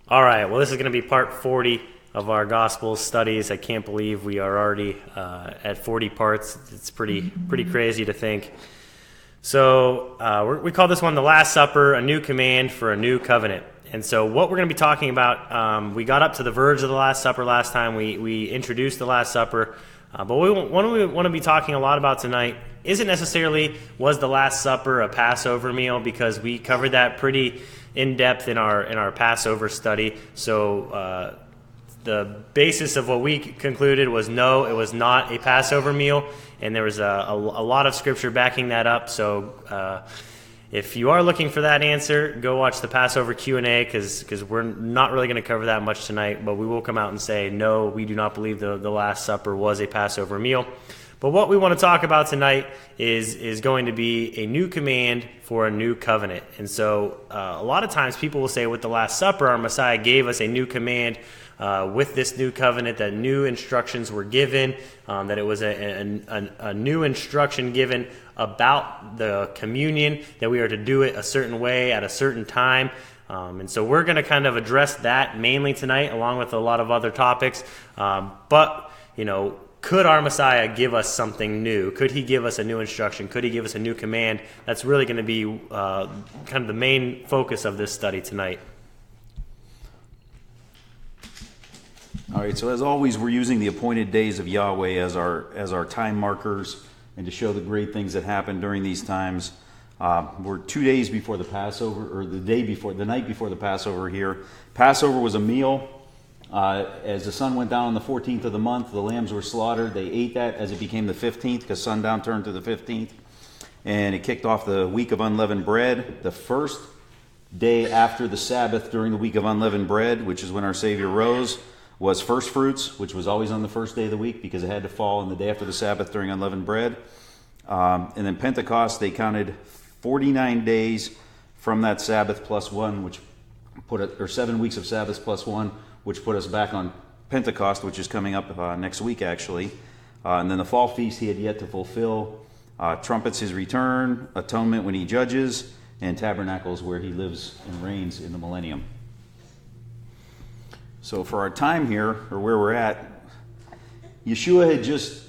All right, well, this is going to be part 40 of our gospel studies. I can't believe we are already at 40 parts. It's pretty crazy to think. So we call this one the Last Supper, a new command for a new covenant. And so what we're going to be talking about, we got up to the verge of the Last Supper last time. We introduced the Last Supper. But what we want to be talking a lot about tonight isn't necessarily was the Last Supper a Passover meal, because we covered that pretty in depth in our Passover study. So the basis of what we concluded was no, it was not a Passover meal, and there was a lot of scripture backing that up. So if you are looking for that answer, go watch the Passover Q&A, because we're not really going to cover that much tonight, but we will come out and say, no, we do not believe the Last Supper was a Passover meal. But what we want to talk about tonight is going to be a new command for a new covenant. And so a lot of times people will say with the Last Supper, our Messiah gave us a new command with this new covenant, that new instructions were given, that it was a new instruction given about the communion, that we are to do it a certain way at a certain time. And so we're going to kind of address that mainly tonight, along with a lot of other topics. But, could our Messiah give us something new? Could he give us a new instruction? Could he give us a new command? That's really going to be kind of the main focus of this study tonight. All right, so as always, we're using the appointed days of Yahweh as our time markers and to show the great things that happen during these times. We're 2 days before the Passover, or the night before the Passover here. Passover was a meal. As the sun went down on the 14th of the month, the lambs were slaughtered. They ate that as it became the 15th, because sundown turned to the 15th. And it kicked off the week of unleavened bread. The first day after the Sabbath during the week of unleavened bread, which is when our Savior rose, was first fruits, which was always on the first day of the week because it had to fall on the day after the Sabbath during unleavened bread. And then Pentecost, they counted 49 days from that Sabbath plus one, which put it, or 7 weeks of Sabbath plus one, which put us back on Pentecost, which is coming up next week, actually. And then the fall feast he had yet to fulfill. Trumpets his return, atonement when he judges, and tabernacles where he lives and reigns in the millennium. So for our time here, or where we're at, Yeshua had just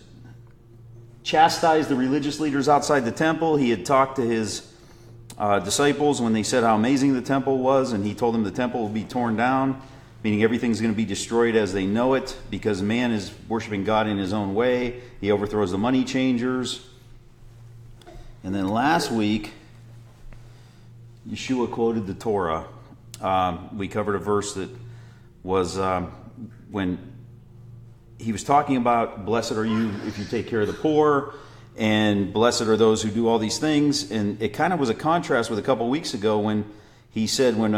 chastised the religious leaders outside the temple. He had talked to his disciples when they said how amazing the temple was, and he told them the temple will be torn down, meaning everything's going to be destroyed as they know it, because man is worshiping God in his own way. He overthrows the money changers. And then last week, Yeshua quoted the Torah. We covered a verse that was when he was talking about, blessed are you if you take care of the poor, and blessed are those who do all these things. And it kind of was a contrast with a couple weeks ago when he said, when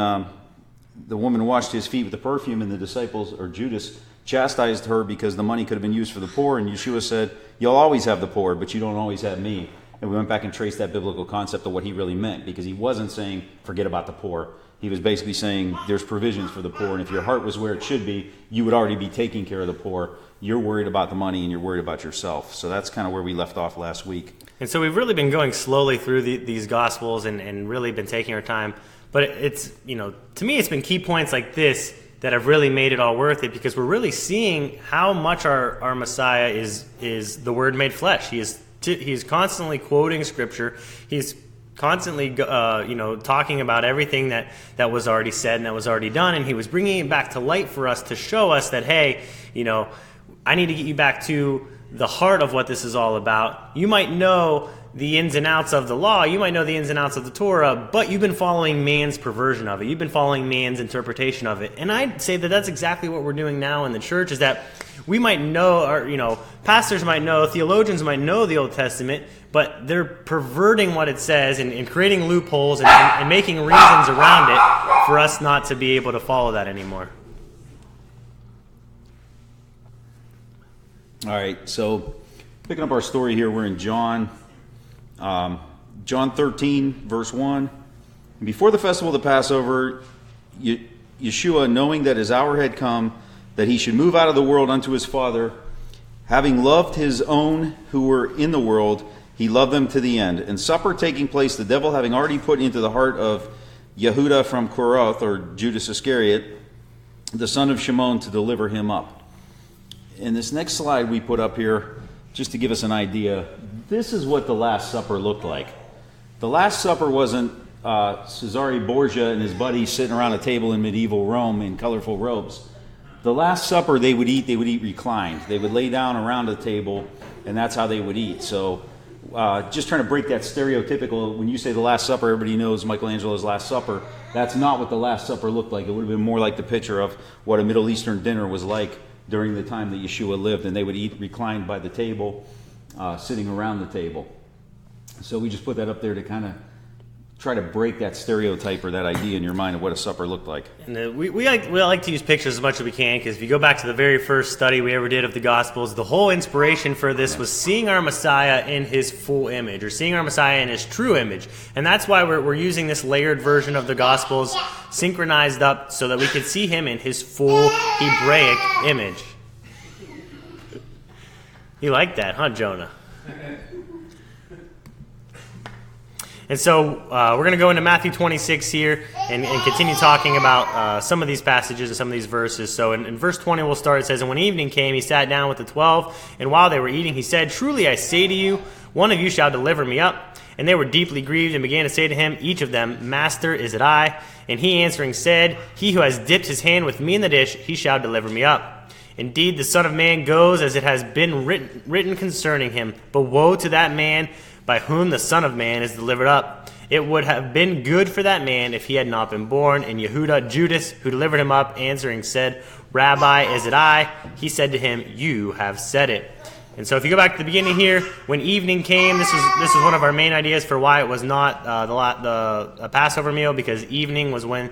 the woman washed his feet with the perfume, and the disciples, or Judas, chastised her because the money could have been used for the poor. And Yeshua said, you'll always have the poor, but you don't always have me. And we went back and traced that biblical concept of what he really meant, because he wasn't saying, forget about the poor. He was basically saying, there's provisions for the poor, and if your heart was where it should be, you would already be taking care of the poor. You're worried about the money, and you're worried about yourself. So that's kind of where we left off last week. And so we've really been going slowly through these Gospels and really been taking our time. But it's, to me, it's been key points like this that have really made it all worth it, because we're really seeing how much our Messiah is the Word made flesh. He is constantly quoting Scripture. He's constantly, talking about everything that was already said and that was already done, and he was bringing it back to light for us to show us that, hey, I need to get you back to the heart of what this is all about. You might know the ins and outs of the law, you might know the ins and outs of the Torah, but you've been following man's perversion of it. You've been following man's interpretation of it. And I'd say that that's exactly what we're doing now in the church, is that we might know, or, pastors might know, theologians might know the Old Testament, but they're perverting what it says and creating loopholes and making reasons around it for us not to be able to follow that anymore. All right, so picking up our story here, we're in John 13, verse 1. Before the festival of the Passover, Yeshua, knowing that his hour had come, that he should move out of the world unto his Father, having loved his own who were in the world, he loved them to the end. And supper taking place, the devil having already put into the heart of Yehuda from Koroth, or Judas Iscariot, the son of Shimon, to deliver him up. In this next slide we put up here, just to give us an idea, this is what the Last Supper looked like. The Last Supper wasn't Cesare Borgia and his buddies sitting around a table in medieval Rome in colorful robes. The Last Supper they would eat reclined. They would lay down around a table, and that's how they would eat. So just trying to break that stereotypical, when you say the Last Supper, everybody knows Michelangelo's Last Supper. That's not what the Last Supper looked like. It would have been more like the picture of what a Middle Eastern dinner was like during the time that Yeshua lived, and they would eat reclined by the table, sitting around the table. So we just put that up there to kind of try to break that stereotype or that idea in your mind of what a supper looked like. And we like to use pictures as much as we can, because if you go back to the very first study we ever did of the Gospels, the whole inspiration for this was seeing our Messiah in his full image, or seeing our Messiah in his true image. And that's why we're using this layered version of the Gospels, synchronized up, so that we could see him in his full Hebraic image. You like that, huh, Jonah? And so we're going to go into Matthew 26 here and continue talking about some of these passages and some of these verses. So in verse 20 we'll start. It says, "And when evening came, he sat down with the 12, and while they were eating, he said, 'Truly I say to you, one of you shall deliver me up.' And they were deeply grieved and began to say to him, each of them, 'Master, is it I?' And he answering said, 'He who has dipped his hand with me in the dish, he shall deliver me up. Indeed, the Son of Man goes as it has been written concerning him. But woe to that man by whom the Son of Man is delivered up. It would have been good for that man if he had not been born.' And Yehuda, Judas, who delivered him up, answering said, 'Rabbi, is it I?' He said to him, 'You have said it.'" And so if you go back to the beginning here, when evening came, this is one of our main ideas for why it was not the Passover meal, because evening was when,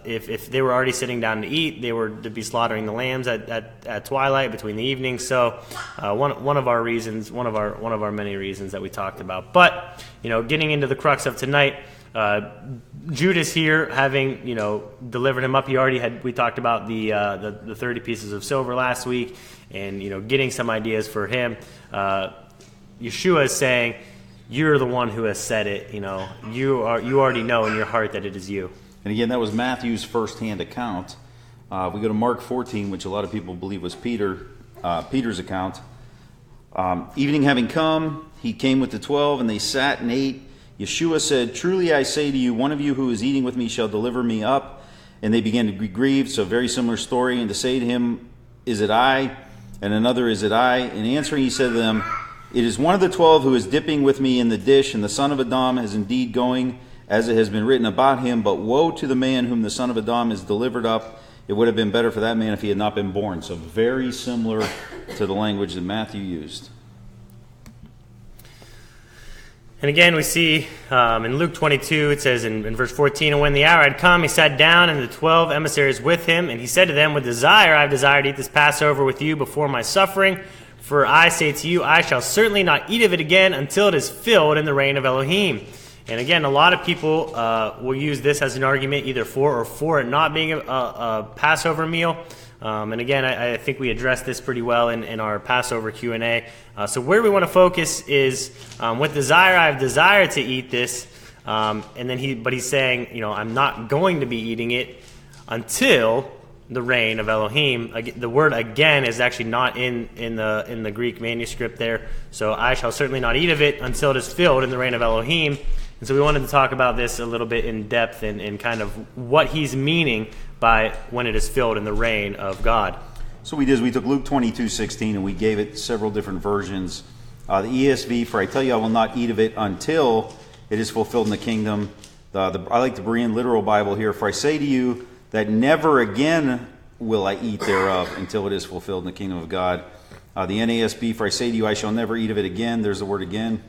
if they were already sitting down to eat, they were to be slaughtering the lambs at twilight between the evening. So one of our reasons, one of our many reasons that we talked about. But getting into the crux of tonight, Judas here, having delivered him up, we talked about the 30 pieces of silver last week, and getting some ideas for him. Yeshua is saying, "You're the one who has said it. You already know in your heart that it is you." And again, that was Matthew's first-hand account. We go to Mark 14, which a lot of people believe was Peter's account. "Evening having come, he came with the 12, and they sat and ate. Yeshua said, 'Truly I say to you, one of you who is eating with me shall deliver me up.' And they began to be grieved." So very similar story. "And to say to him, 'Is it I?' And another, 'Is it I?' And answering he said to them, 'It is one of the 12 who is dipping with me in the dish, and the son of Adam is indeed going, as it has been written about him. But woe to the man whom the son of Adam is delivered up. It would have been better for that man if he had not been born.'" So very similar to the language that Matthew used. And again, we see in Luke 22, it says in verse 14, "And when the hour had come, he sat down, and the 12 emissaries with him. And he said to them, 'With desire I have desired to eat this Passover with you before my suffering. For I say to you, I shall certainly not eat of it again until it is filled in the reign of Elohim.'" And again, a lot of people will use this as an argument either for it not being a Passover meal. And again, I think we addressed this pretty well in our Passover Q&A. So where we want to focus is, with desire, I have desired to eat this. And then he's saying, I'm not going to be eating it until the reign of Elohim. The word "again" is actually not in the Greek manuscript there. So I shall certainly not eat of it until it is filled in the reign of Elohim. And so we wanted to talk about this a little bit in depth and kind of what he's meaning by when it is filled in the reign of God. So we took Luke 22:16 and we gave it several different versions. The ESV, "For I tell you, I will not eat of it until it is fulfilled in the kingdom." I like the Berean literal Bible here. "For I say to you that never again will I eat thereof until it is fulfilled in the kingdom of God." The NASB, "For I say to you, I shall never eat of it again." There's the word "again."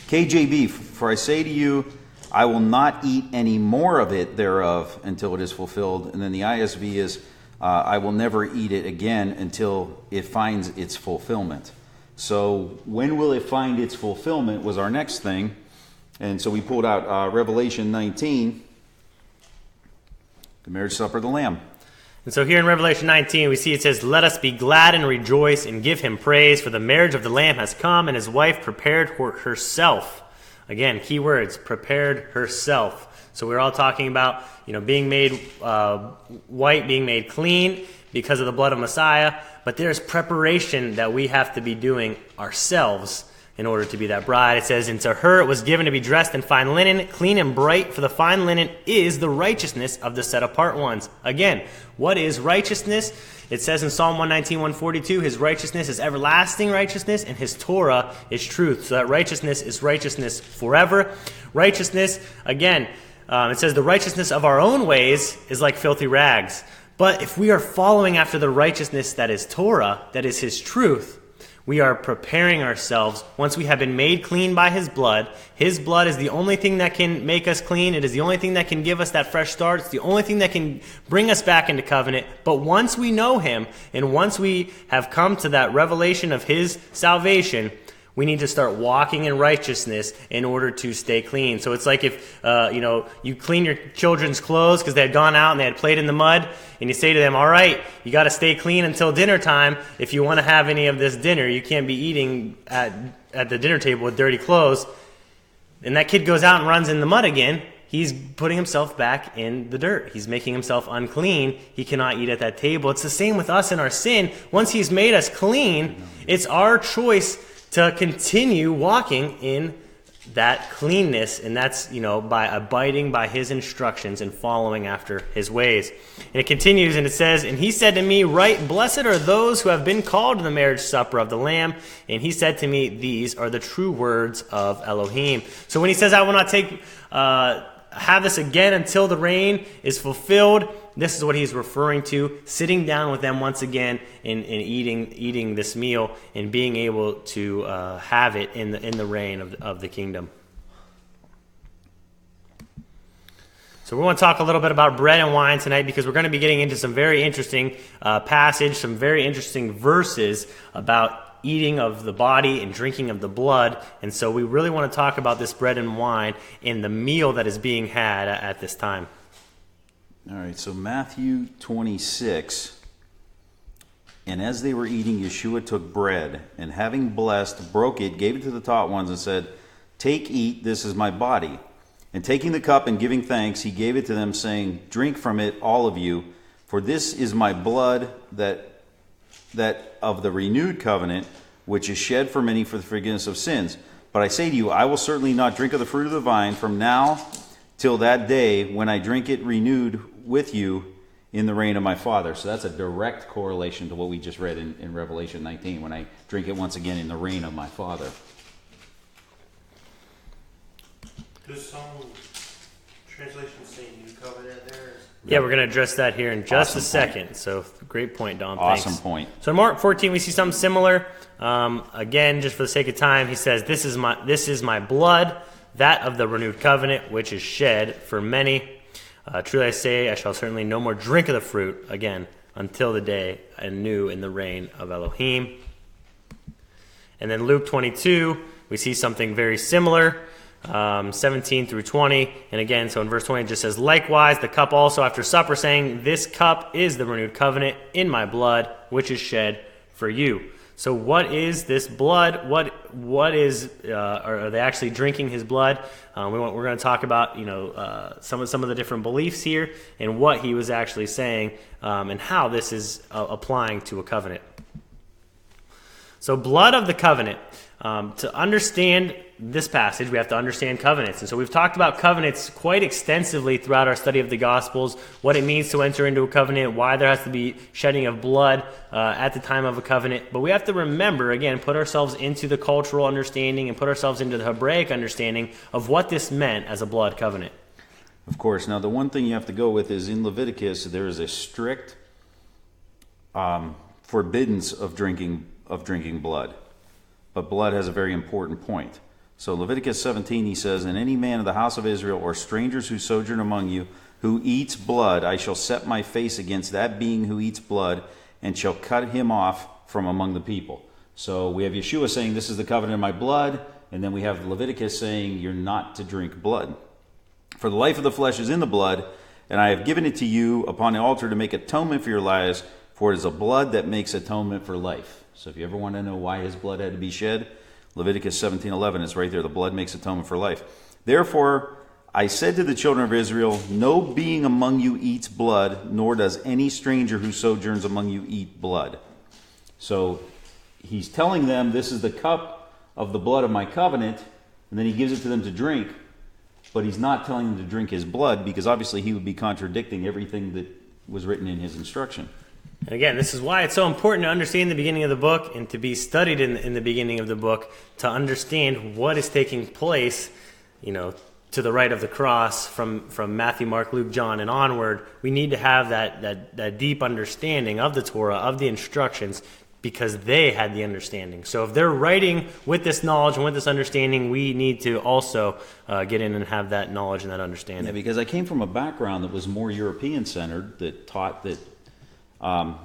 KJV, "For I say to you, I will not eat any more of it thereof until it is fulfilled." And then the ISV is, "I will never eat it again until it finds its fulfillment." So when will it find its fulfillment was our next thing. And so we pulled out Revelation 19, the marriage supper of the Lamb. And so here in Revelation 19, we see it says, "Let us be glad and rejoice and give him praise, for the marriage of the Lamb has come, and his wife prepared herself." Again, key words, prepared herself. So we're all talking about, being made white, being made clean because of the blood of Messiah. But there's preparation that we have to be doing ourselves in order to be that bride. It says, and to her it was given to be dressed in fine linen, clean and bright, for the fine linen is the righteousness of the set apart ones. Again, what is righteousness? It says in Psalm 119, 142, his righteousness is everlasting righteousness, and his Torah is truth. So that righteousness is righteousness forever. Righteousness, again, it says the righteousness of our own ways is like filthy rags. But if we are following after the righteousness that is Torah, that is his truth, we are preparing ourselves. Once we have been made clean by his blood is the only thing that can make us clean. It is the only thing that can give us that fresh start. It's the only thing that can bring us back into covenant. But once we know him, and once we have come to that revelation of his salvation, we need to start walking in righteousness in order to stay clean. So it's like if you clean your children's clothes because they had gone out and they had played in the mud, and you say to them, all right, you got to stay clean until dinner time. If you want to have any of this dinner, you can't be eating at the dinner table with dirty clothes. And that kid goes out and runs in the mud again. He's putting himself back in the dirt. He's making himself unclean. He cannot eat at that table. It's the same with us in our sin. Once he's made us clean, it's our choice to continue walking in that cleanness, and that's, by abiding by his instructions and following after his ways. And it continues, and it says, and he said to me, right, blessed are those who have been called to the marriage supper of the Lamb. And he said to me, these are the true words of Elohim. So when he says, I will not have this again until the reign is fulfilled, this is what he's referring to, sitting down with them once again and eating this meal and being able to have it in the reign of the kingdom. So we want to talk a little bit about bread and wine tonight, because we're going to be getting into some very interesting passage, some very interesting verses about eating of the body and drinking of the blood. And so we really want to talk about this bread and wine in the meal that is being had at this time. All right, so Matthew 26. And as they were eating, Yeshua took bread, and having blessed, broke it, gave it to the taught ones, and said, take, eat, this is my body. And taking the cup and giving thanks, he gave it to them, saying, drink from it, all of you, for this is my blood that of the renewed covenant, which is shed for many for the forgiveness of sins. But I say to you, I will certainly not drink of the fruit of the vine from now till that day when I drink it renewed with you in the reign of my Father. So that's a direct correlation to what we just read in Revelation 19, when I drink it once again in the reign of my Father. Does some translations say new covenant there? Yeah, we're going to address that here in just a second. Point. So great point, Don. Awesome Thanks. Point. So in Mark 14, we see something similar. Again, just for the sake of time, he says, this is my blood, that of the renewed covenant, which is shed for many. Truly I say, I shall certainly no more drink of the fruit again until the day anew in the reign of Elohim. And then Luke 22, we see something very similar. 17 through 20, and again, so in verse 20 it just says, likewise the cup also after supper, saying, this cup is the renewed covenant in my blood, which is shed for you. So what is this blood? What is are they actually drinking his blood? We're going to talk about some of the different beliefs here and what he was actually saying, and how this is applying to a covenant. So blood of the covenant. To understand this passage, we have to understand covenants. And so we've talked about covenants quite extensively throughout our study of the Gospels, what it means to enter into a covenant, why there has to be shedding of blood at the time of a covenant. But we have to remember, again, put ourselves into the cultural understanding and put ourselves into the Hebraic understanding of what this meant as a blood covenant. Of course. Now, the one thing you have to go with is in Leviticus, there is a strict forbiddance of drinking blood. But blood has a very important point. So Leviticus 17, he says, and any man of the house of Israel or strangers who sojourn among you who eats blood, I shall set my face against that being who eats blood and shall cut him off from among the people. So we have Yeshua saying, this is the covenant of my blood. And then we have Leviticus saying, you're not to drink blood. For the life of the flesh is in the blood, and I have given it to you upon the altar to make atonement for your lives, for it is a blood that makes atonement for life. So if you ever want to know why his blood had to be shed, Leviticus 17:11 is right there. The blood makes atonement for life. Therefore, I said to the children of Israel, no being among you eats blood, nor does any stranger who sojourns among you eat blood. So he's telling them this is the cup of the blood of my covenant, and then he gives it to them to drink, but he's not telling them to drink his blood, because obviously he would be contradicting everything that was written in his instruction. And again, this is why it's so important to understand the beginning of the book and to be studied in the beginning of the book to understand what is taking place, to the right of the cross from Matthew, Mark, Luke, John, and onward. We need to have that deep understanding of the Torah, of the instructions, because they had the understanding. So if they're writing with this knowledge and with this understanding, we need to also get in and have that knowledge and that understanding. Yeah, because I came from a background that was more European-centered, that taught that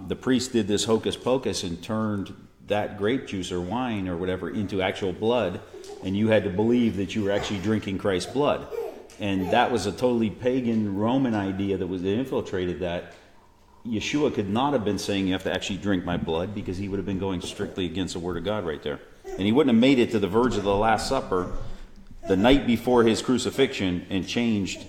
the priest did this hocus pocus and turned that grape juice or wine or whatever into actual blood, and you had to believe that you were actually drinking Christ's blood. And that was a totally pagan Roman idea that infiltrated that. Yeshua could not have been saying you have to actually drink my blood, because he would have been going strictly against the Word of God right there. And he wouldn't have made it to the verge of the Last Supper the night before his crucifixion and changed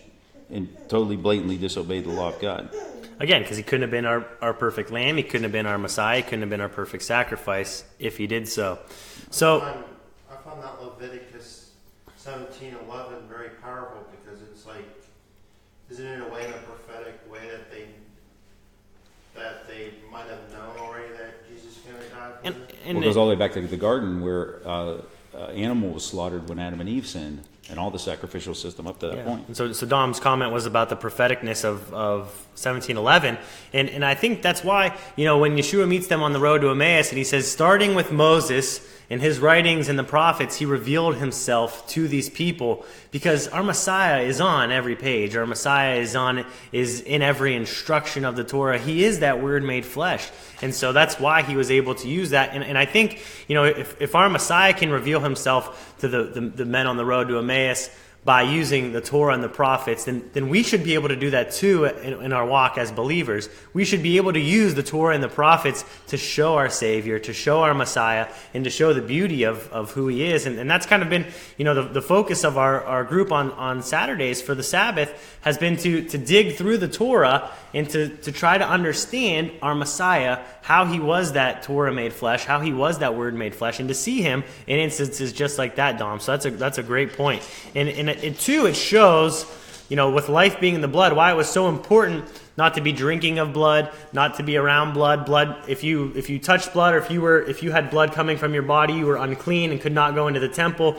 and totally blatantly disobeyed the law of God. Again, because he couldn't have been our perfect lamb, he couldn't have been our Messiah, he couldn't have been our perfect sacrifice if he did so. So I found that Leviticus 17:11 very powerful, because it's like, isn't it in a way, in a prophetic way, that they might have known already that Jesus was going to die for them? It goes all the way back to the garden, where animal was slaughtered when Adam and Eve sinned, and all the sacrificial system up to that point. And so Dom's comment was about the propheticness of 1711, and I think that's why, when Yeshua meets them on the road to Emmaus, and he says, starting with Moses in his writings and the prophets, he revealed himself to these people, because our Messiah is on every page. Our Messiah is in every instruction of the Torah. He is that Word made flesh. And so that's why he was able to use that. And I think, if our Messiah can reveal himself to the men on the road to Emmaus by using the Torah and the prophets, then we should be able to do that too in our walk as believers. We should be able to use the Torah and the prophets to show our Savior, to show our Messiah, and to show the beauty of who he is. And that's kind of been, the focus of our group on Saturdays for the Sabbath has been to dig through the Torah and to try to understand our Messiah, how he was that Torah made flesh, how he was that Word made flesh, and to see him in instances just like that, Dom. So that's a great point. And it shows, with life being in the blood, why it was so important not to be drinking of blood, not to be around blood. Blood, if you touched blood, or if you had blood coming from your body, you were unclean and could not go into the temple.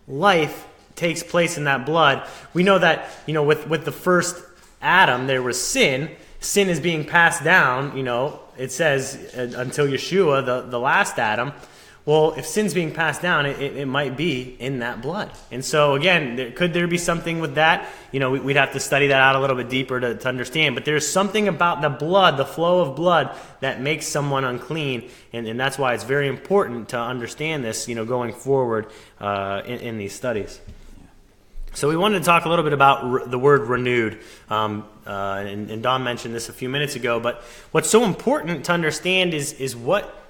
Life takes place in that blood. We know that, with the first Adam, there was sin. Sin is being passed down, it says, until Yeshua, the last Adam. Well, if sin's being passed down, it might be in that blood. And so, again, could there be something with that? We'd have to study that out a little bit deeper to understand. But there's something about the blood, the flow of blood, that makes someone unclean. And that's why it's very important to understand this, going forward in these studies. So we wanted to talk a little bit about the word renewed. And Don mentioned this a few minutes ago. But what's so important to understand is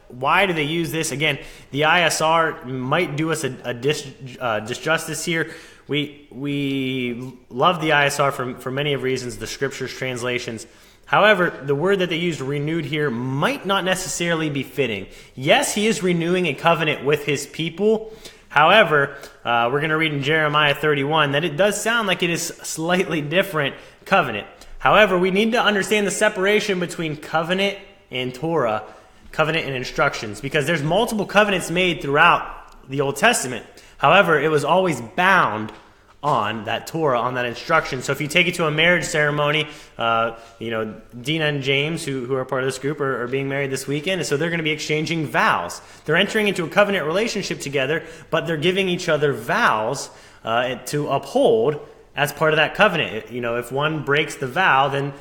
why do they use this? Again, the ISR might do us a disjustice here. We love the ISR for many of reasons, the scriptures, translations. However, the word that they used, renewed, here might not necessarily be fitting. Yes, he is renewing a covenant with his people. However, we're going to read in Jeremiah 31 that it does sound like it is a slightly different covenant. However, we need to understand the separation between covenant and Torah, covenant and instructions, because there's multiple covenants made throughout the Old Testament. However, it was always bound on that Torah, on that instruction. So if you take it to a marriage ceremony, Dina and James, who are part of this group, are being married this weekend, and so they're going to be exchanging vows. They're entering into a covenant relationship together, but they're giving each other vows to uphold as part of that covenant. If one breaks the vow, then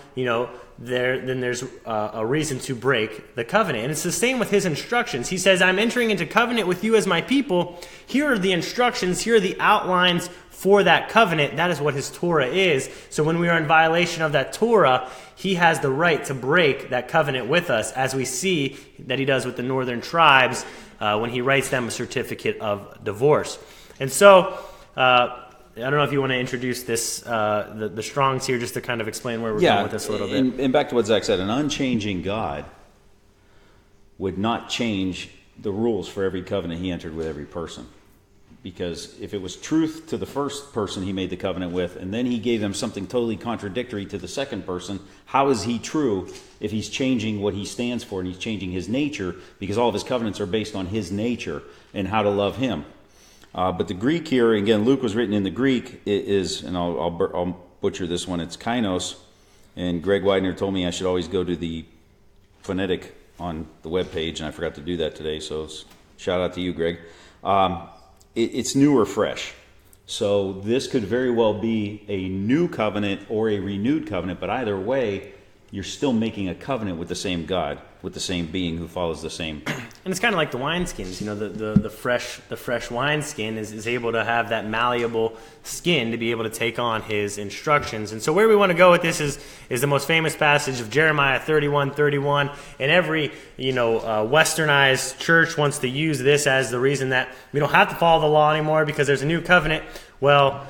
there's a reason to break the covenant. And it's the same with his instructions. He says, I'm entering into covenant with you as my people. Here are the instructions. Here are the outlines for that covenant. That is what his Torah is. So when we are in violation of that Torah, he has the right to break that covenant with us, as we see that he does with the northern tribes when he writes them a certificate of divorce. And so I don't know if you want to introduce this, the Strongs here, just to kind of explain where we're going with this a little bit. And back to what Zach said, an unchanging God would not change the rules for every covenant he entered with every person. Because if it was truth to the first person he made the covenant with, and then he gave them something totally contradictory to the second person, how is he true if he's changing what he stands for and he's changing his nature? Because all of his covenants are based on his nature and how to love him. But the Greek here, again, Luke was written in the Greek, it is, and I'll butcher this one, it's kainos. And Greg Widener told me I should always go to the phonetic on the webpage, and I forgot to do that today, so shout out to you, Greg. It's new or fresh. So this could very well be a new covenant or a renewed covenant, but either way, you're still making a covenant with the same God, with the same being who follows the same. And it's kind of like the wineskins, you know, the fresh wineskin is able to have that malleable skin to be able to take on his instructions. And so where we want to go with this is the most famous passage of Jeremiah 31:31. And every, westernized church wants to use this as the reason that we don't have to follow the law anymore because there's a new covenant. Well,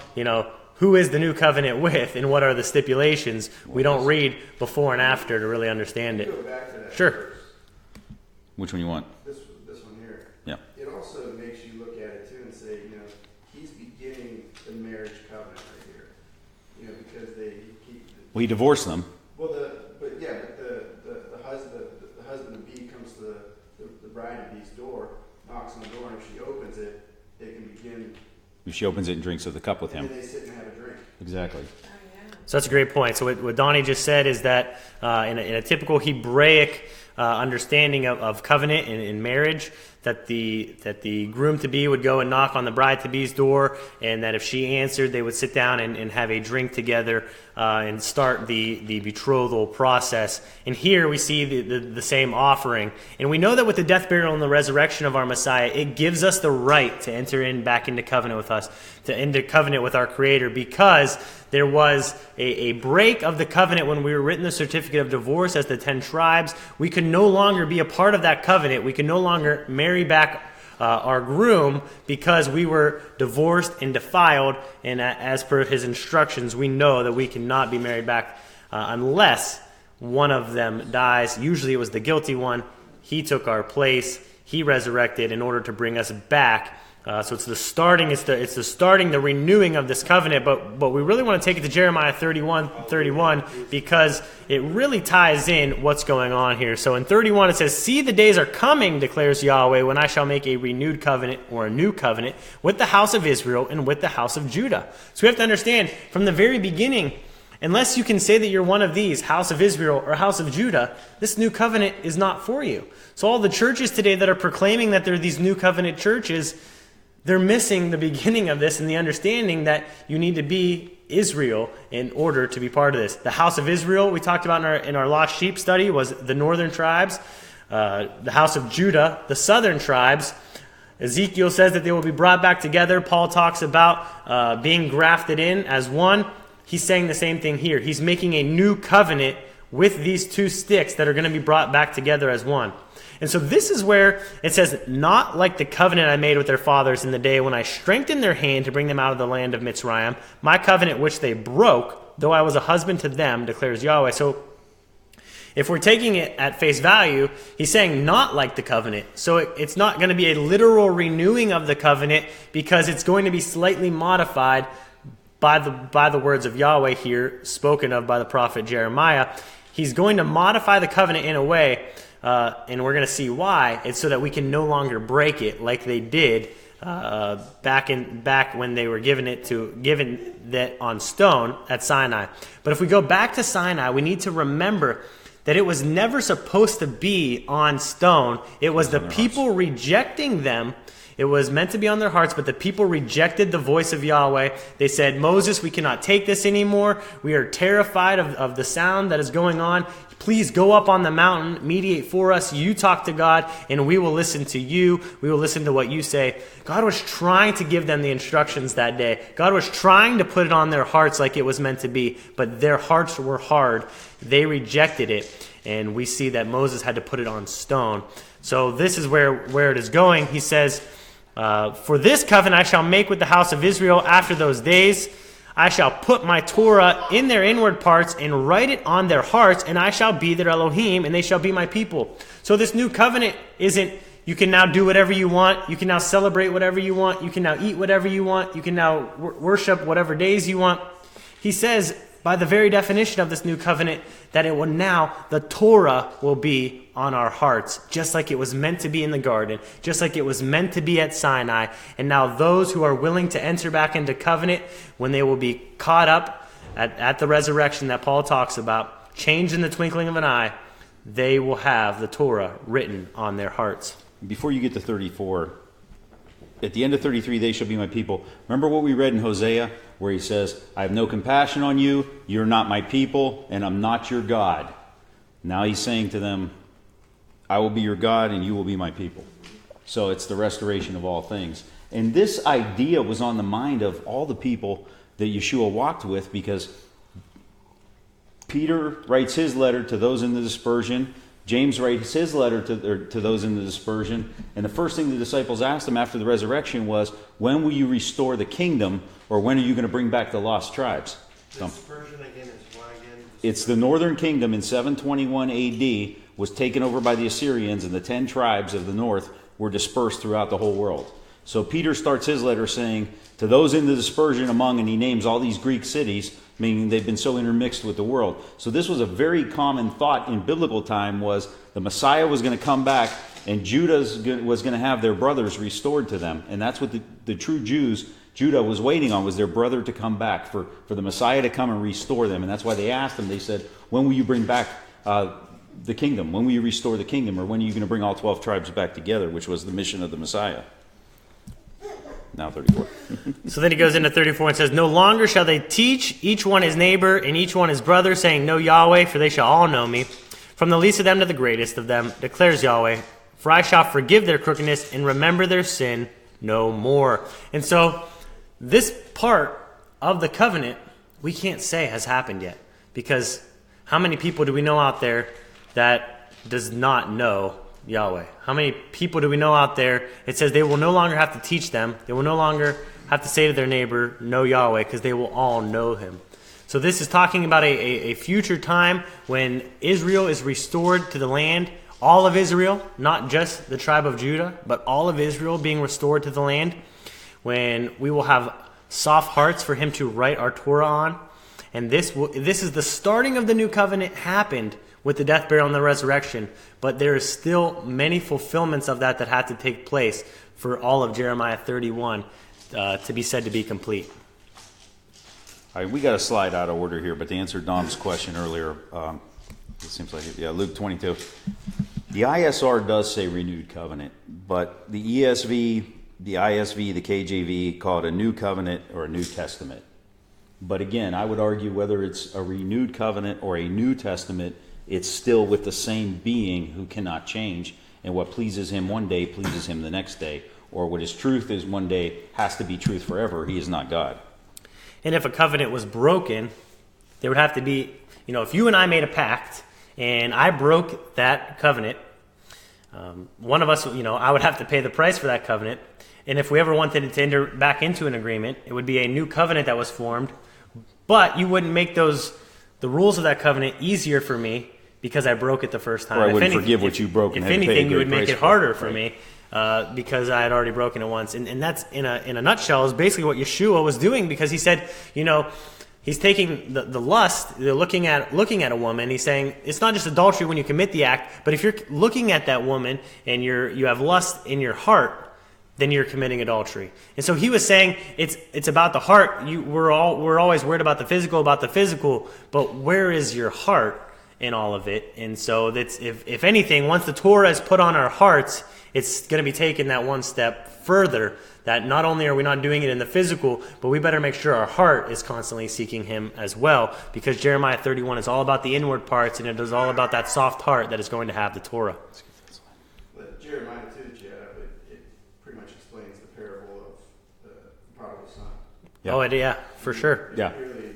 who is the new covenant with, and what are the stipulations? We don't read before and after to really understand it. Go back to that Sure. verse. Which one you want? This one here. Yeah. It also makes you look at it too and say, he's beginning the marriage covenant right here. Because they keep. Well, he divorced them. Well, the husband of B comes to the bride of B's door, knocks on the door, and if she opens it, they can begin. If she opens it and drinks of the cup with him. And then they sit and have a drink. Exactly. So that's a great point. So what Donnie just said is that in a typical Hebraic understanding of covenant in marriage, that the groom-to-be would go and knock on the bride-to-be's door, and that if she answered, they would sit down and have a drink together and start the betrothal process. And here we see the same offering. And we know that with the death, burial, and the resurrection of our Messiah, it gives us the right to enter back into covenant with us, to into covenant with our Creator, because there was a break of the covenant when we were written the certificate of divorce as the 10 tribes. We could no longer be a part of that covenant. We could no longer marry back our groom because we were divorced and defiled. And as per his instructions, we know that we cannot be married back unless one of them dies. Usually it was the guilty one. He took our place. He resurrected in order to bring us back. So it's the starting, the renewing of this covenant, but we really want to take it to Jeremiah 31 because it really ties in what's going on here. So in 31 it says, "See, the days are coming, declares Yahweh, when I shall make a renewed covenant," or a new covenant, "with the house of Israel and with the house of Judah." So we have to understand from the very beginning, unless you can say that you're one of these, house of Israel or house of Judah, this new covenant is not for you. So all the churches today that are proclaiming that they're these new covenant churches, they're missing the beginning of this and the understanding that you need to be Israel in order to be part of this. The house of Israel, we talked about in our lost sheep study, was the northern tribes. The house of Judah, the southern tribes. Ezekiel says that they will be brought back together. Paul talks about being grafted in as one. He's saying the same thing here. He's making a new covenant with these two sticks that are going to be brought back together as one. And so this is where it says, "Not like the covenant I made with their fathers in the day when I strengthened their hand to bring them out of the land of Mitzrayim, my covenant which they broke, though I was a husband to them, declares Yahweh." So if we're taking it at face value, he's saying not like the covenant. So it's not going to be a literal renewing of the covenant because it's going to be slightly modified by the words of Yahweh here, spoken of by the prophet Jeremiah. He's going to modify the covenant in a way, and we're going to see why. It's so that we can no longer break it like they did back when they were given that on stone at Sinai. But if we go back to Sinai, we need to remember that it was never supposed to be on stone. It was the people rejecting them. It was meant to be on their hearts, but the people rejected the voice of Yahweh. They said, "Moses, we cannot take this anymore. We are terrified of the sound that is going on. Please go up on the mountain, mediate for us. You talk to God, and we will listen to you. We will listen to what you say." God was trying to give them the instructions that day. God was trying to put it on their hearts like it was meant to be, but their hearts were hard. They rejected it, and we see that Moses had to put it on stone. So this is where it is going. He says, For this covenant I shall make with the house of Israel after those days. I shall put my Torah in their inward parts and write it on their hearts, and I shall be their Elohim, and they shall be my people. So this new covenant isn't, you can now do whatever you want, you can now celebrate whatever you want, you can now eat whatever you want, you can now worship whatever days you want. He says, by the very definition of this new covenant, that it will now, the Torah will be on our hearts, just like it was meant to be in the garden, just like it was meant to be at Sinai. And now those who are willing to enter back into covenant, when they will be caught up at the resurrection that Paul talks about, changed in the twinkling of an eye, they will have the Torah written on their hearts. Before you get to 34, at the end of 33, they shall be my people. Remember what we read in Hosea, where he says, I have no compassion on you, you're not my people, and I'm not your God. Now he's saying to them, I will be your God, and you will be my people. So it's the restoration of all things. And this idea was on the mind of all the people that Yeshua walked with, because Peter writes his letter to those in the dispersion. James writes his letter to those in the dispersion. And the first thing the disciples asked him after the resurrection was, when will you restore the kingdom, or when are you going to bring back the lost tribes? Dispersion again is what again? It's the northern kingdom in 721 AD was taken over by the Assyrians, and the 10 tribes of the north were dispersed throughout the whole world. So Peter starts his letter saying, to those in the dispersion among, and he names all these Greek cities, meaning they've been so intermixed with the world. So this was a very common thought in biblical time, was the Messiah was going to come back, and Judah was going to have their brothers restored to them. And that's what the true Jews, Judah was waiting on, was their brother to come back, for the Messiah to come and restore them. And that's why they asked him, they said, when will you bring back the kingdom? When will you restore the kingdom? Or when are you going to bring all 12 tribes back together, which was the mission of the Messiah? Now 34. So then he goes into 34 and says, no longer shall they teach each one his neighbor and each one his brother, saying, know Yahweh, for they shall all know me. From the least of them to the greatest of them, declares Yahweh. For I shall forgive their crookedness and remember their sin no more. And so this part of the covenant, we can't say has happened yet. Because how many people do we know out there that does not know Yahweh? How many people do we know out there? It says they will no longer have to teach them. They will no longer have to say to their neighbor, know Yahweh, because they will all know him. So this is talking about a future time when Israel is restored to the land. All of Israel, not just the tribe of Judah, but all of Israel being restored to the land. When we will have soft hearts for him to write our Torah on. And this is the starting of the new covenant happened with the death, burial, and the resurrection. But there is still many fulfillments of that had to take place for all of Jeremiah 31 to be said to be complete. All right, we got a slide out of order here, but to answer Dom's question earlier, it seems like, Luke 22. The ISR does say renewed covenant, but the ESV, the ISV, the KJV call it a new covenant or a New Testament. But again, I would argue whether it's a renewed covenant or a New Testament, it's still with the same being who cannot change. And what pleases him one day pleases him the next day. Or what his truth is one day has to be truth forever. He is not God. And if a covenant was broken, there would have to be, if you and I made a pact and I broke that covenant, one of us, I would have to pay the price for that covenant. And if we ever wanted to enter back into an agreement, it would be a new covenant that was formed. But you wouldn't make the rules of that covenant easier for me because I broke it the first time. Or I wouldn't forgive what you broke. If anything, you would make it harder for me because I had already broken it once. And that's, in a nutshell, is basically what Yeshua was doing, because he said, he's taking the lust, looking at a woman. He's saying it's not just adultery when you commit the act, but if you're looking at that woman and you have lust in your heart, then you're committing adultery. And so he was saying it's about the heart. We're always worried about the physical, but where is your heart in all of it? And so that's if anything, once the Torah is put on our hearts, it's going to be taken that one step further, that not only are we not doing it in the physical, but we better make sure our heart is constantly seeking him as well, because Jeremiah 31 is all about the inward parts, and it is all about that soft heart that is going to have the Torah. But Jeremiah too, Chad, it pretty much explains the parable of the prodigal son. Yeah. Oh, yeah, for sure. Yeah. It really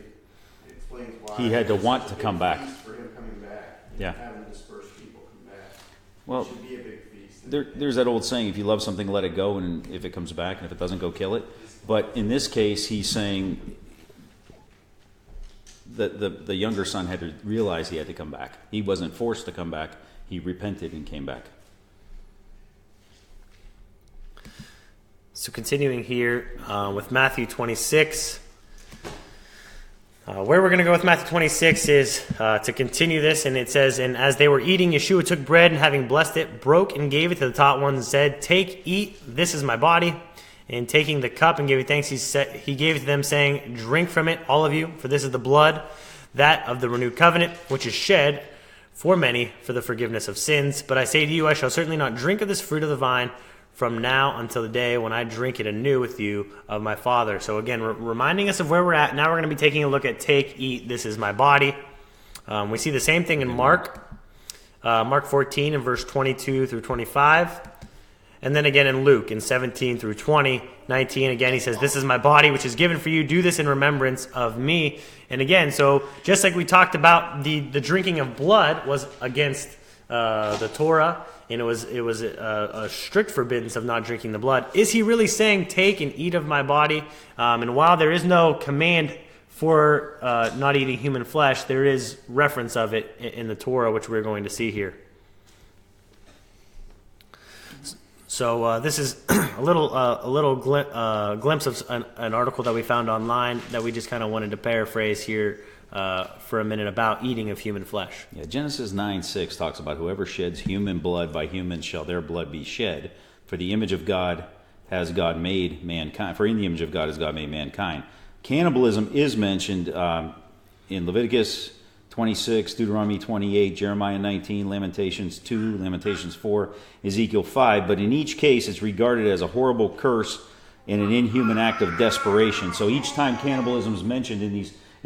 explains why He had to want to come back. For him coming back, Yeah. having dispersed people come back. Well, It should be a big feast. there's that old saying, if you love something, let it go, and if it comes back, and if it doesn't, go kill it. But in this case, he's saying that the younger son had to realize he had to come back. He wasn't forced to come back. He repented and came back. So continuing here with Matthew 26. Where we're going to go with Matthew 26 is to continue this, and it says, "And as they were eating, Yeshua took bread, and having blessed it, broke and gave it to the taught ones, and said, 'Take, eat, this is my body.' And taking the cup and giving thanks, he gave it to them, saying, 'Drink from it, all of you, for this is the blood, that of the renewed covenant, which is shed for many for the forgiveness of sins. But I say to you, I shall certainly not drink of this fruit of the vine from now until the day when I drink it anew with you of my Father.'" So again, reminding us of where we're at. Now we're going to be taking a look at "Take, eat, this is my body." We see the same thing in Mark 14 and verse 22 through 25. And then again in Luke in 17 through 20, 19, again he says, "This is my body, which is given for you. Do this in remembrance of me." And again, so just like we talked about, the drinking of blood was against the Torah, and it was a strict forbiddance of not drinking the blood. Is he really saying, "Take and eat of my body"? And while there is no command for not eating human flesh, there is reference of it in the Torah, which we're going to see here. So this is a little glimpse of an article that we found online that we just kind of wanted to paraphrase here for a minute about eating of human flesh. Yeah, Genesis 9:6 talks about, "Whoever sheds human blood, by humans shall their blood be shed. For the image of God has God made mankind. For in the image of God has God made mankind." Cannibalism is mentioned in Leviticus 26, Deuteronomy 28, Jeremiah 19, Lamentations 2, Lamentations 4, Ezekiel 5. But in each case, it's regarded as a horrible curse and an inhuman act of desperation. So each time cannibalism is mentioned in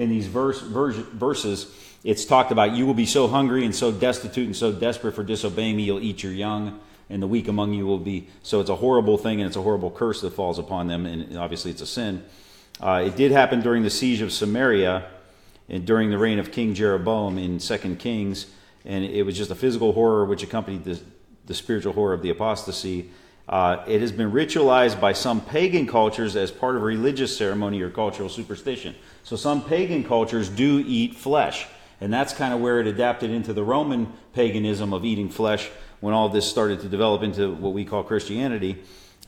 these verses, it's talked about, you will be so hungry and so destitute and so desperate for disobeying me, you'll eat your young, and the weak among you will be. So it's a horrible thing, and it's a horrible curse that falls upon them, and obviously it's a sin. It did happen during the siege of Samaria, and during the reign of King Jeroboam in 2 Kings, and it was just a physical horror which accompanied the spiritual horror of the apostasy. It has been ritualized by some pagan cultures as part of a religious ceremony or cultural superstition. So some pagan cultures do eat flesh, and that's kind of where it adapted into the Roman paganism of eating flesh when all this started to develop into what we call Christianity.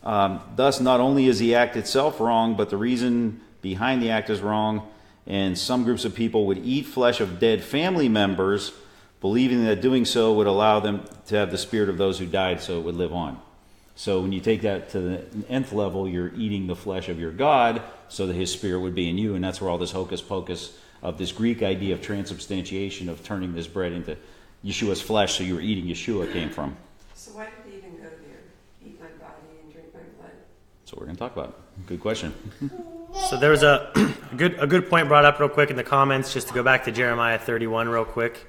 Thus, not only is the act itself wrong, but the reason behind the act is wrong. And some groups of people would eat flesh of dead family members, believing that doing so would allow them to have the spirit of those who died, so it would live on. So when you take that to the nth level, you're eating the flesh of your God, so that his spirit would be in you. And that's where all this hocus pocus of this Greek idea of transubstantiation, of turning this bread into Yeshua's flesh, so you were eating Yeshua, came from. So why did he even go there? Eat my body and drink my blood? That's what we're going to talk about. Good question. So there was a good point brought up real quick in the comments, just to go back to Jeremiah 31 real quick,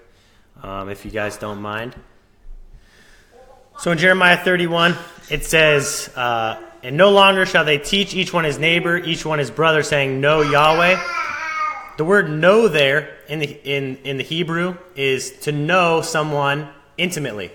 if you guys don't mind. So in Jeremiah 31, it says, "And no longer shall they teach each one his neighbor, each one his brother, saying, 'Know Yahweh.'" The word "know" there in the Hebrew is to know someone intimately.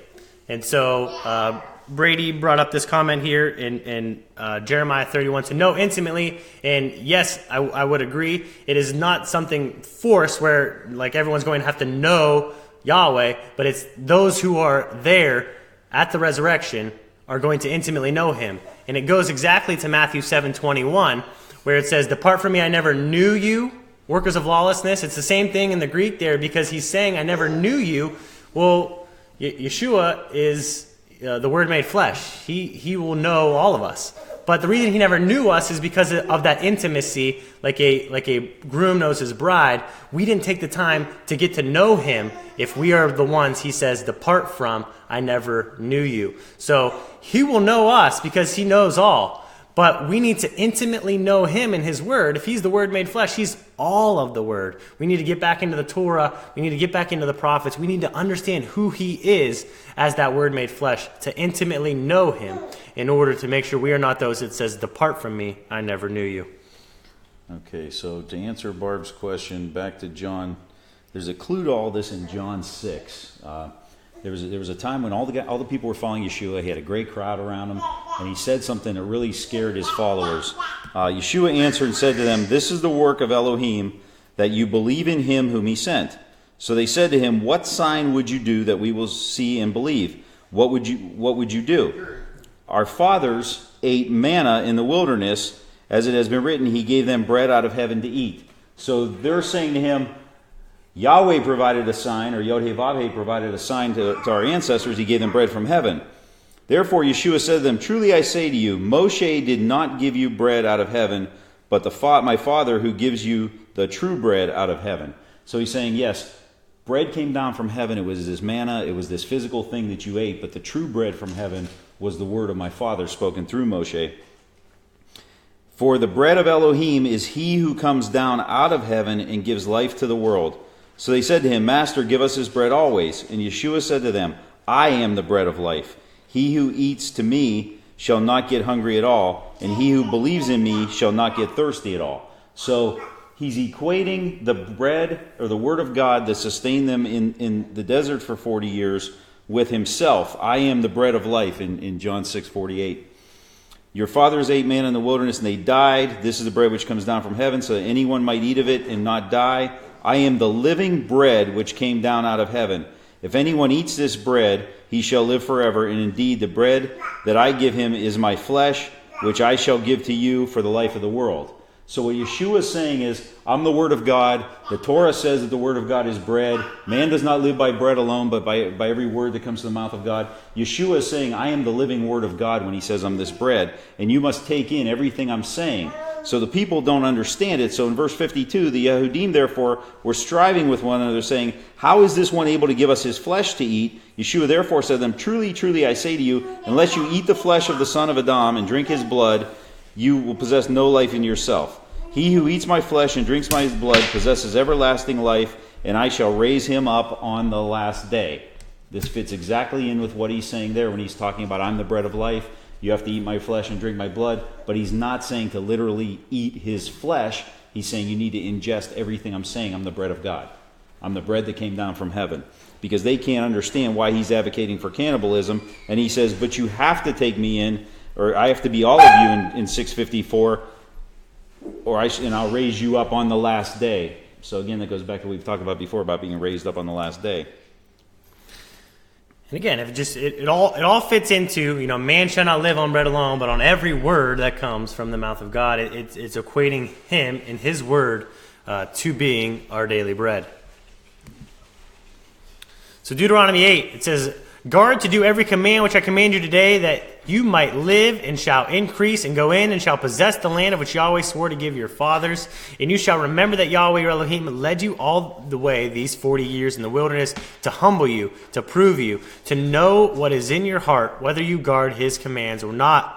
And so Brady brought up this comment here in Jeremiah 31, to know intimately. And yes, I would agree. It is not something forced where like everyone's going to have to know Yahweh, but it's those who are there at the resurrection are going to intimately know him. And it goes exactly to Matthew 7:21, where it says, "Depart from me, I never knew you, workers of lawlessness." It's the same thing in the Greek there, because he's saying, "I never knew you." Well, Yeshua is the Word made flesh. He will know all of us. But the reason he never knew us is because of that intimacy, like a groom knows his bride. We didn't take the time to get to know him if we are the ones he says, "Depart from, I never knew you." So he will know us because he knows all. But we need to intimately know him and his word. If he's the Word made flesh, he's all of the word. We need to get back into the Torah. We need to get back into the prophets. We need to understand who he is as that Word made flesh, to intimately know him in order to make sure we are not those that says, "Depart from me, I never knew you." Okay, so to answer Barb's question, back to John, there's a clue to all this in John 6. There was a time when all the people were following Yeshua. He had a great crowd around him, and he said something that really scared his followers. Yeshua answered and said to them, "This is the work of Elohim, that you believe in him whom he sent." So they said to him, "What sign would you do that we will see and believe? What would you do? Our fathers ate manna in the wilderness, as it has been written, he gave them bread out of heaven to eat." So they're saying to him, Yahweh provided a sign, or Yod-Heh-Vav-Heh provided a sign to our ancestors. He gave them bread from heaven. Therefore Yeshua said to them, "Truly I say to you, Moshe did not give you bread out of heaven, but my Father who gives you the true bread out of heaven." So he's saying, yes, bread came down from heaven. It was this manna. It was this physical thing that you ate, but the true bread from heaven was the word of my Father spoken through Moshe. "For the bread of Elohim is he who comes down out of heaven and gives life to the world." So they said to him, "Master, give us his bread always." And Yeshua said to them, "I am the bread of life. He who eats to me shall not get hungry at all, and he who believes in me shall not get thirsty at all." So he's equating the bread, or the word of God that sustained them in the desert for 40 years, with himself. "I am the bread of life," in John 6:48. "Your fathers ate manna in the wilderness, and they died. This is the bread which comes down from heaven, so that anyone might eat of it and not die. I am the living bread which came down out of heaven. If anyone eats this bread, he shall live forever. And indeed, the bread that I give him is my flesh, which I shall give to you for the life of the world." So what Yeshua is saying is, I'm the Word of God. The Torah says that the Word of God is bread. Man does not live by bread alone, but by every word that comes to the mouth of God. Yeshua is saying, I am the living Word of God when he says I'm this bread. And you must take in everything I'm saying. So the people don't understand it. So in verse 52, the Yehudim therefore were striving with one another, saying, "How is this one able to give us his flesh to eat?" Yeshua therefore said to them, "Truly, truly, I say to you, unless you eat the flesh of the Son of Adam and drink his blood, you will possess no life in yourself. He who eats my flesh and drinks my blood possesses everlasting life, and I shall raise him up on the last day." This fits exactly in with what he's saying there when he's talking about, I'm the bread of life. You have to eat my flesh and drink my blood. But he's not saying to literally eat his flesh. He's saying you need to ingest everything I'm saying. I'm the bread of God. I'm the bread that came down from heaven. Because they can't understand why he's advocating for cannibalism. And he says, but you have to take me in, or I have to be all of you in 654, and I'll raise you up on the last day. So again, that goes back to what we've talked about before, about being raised up on the last day. And again, it all fits into, man shall not live on bread alone, but on every word that comes from the mouth of God. It's equating him and his word to being our daily bread. So Deuteronomy 8, it says, "Guard to do every command which I command you today, that you might live and shall increase and go in and shall possess the land of which Yahweh swore to give your fathers. And you shall remember that Yahweh your Elohim led you all the way these 40 years in the wilderness to humble you, to prove you, to know what is in your heart, whether you guard his commands or not.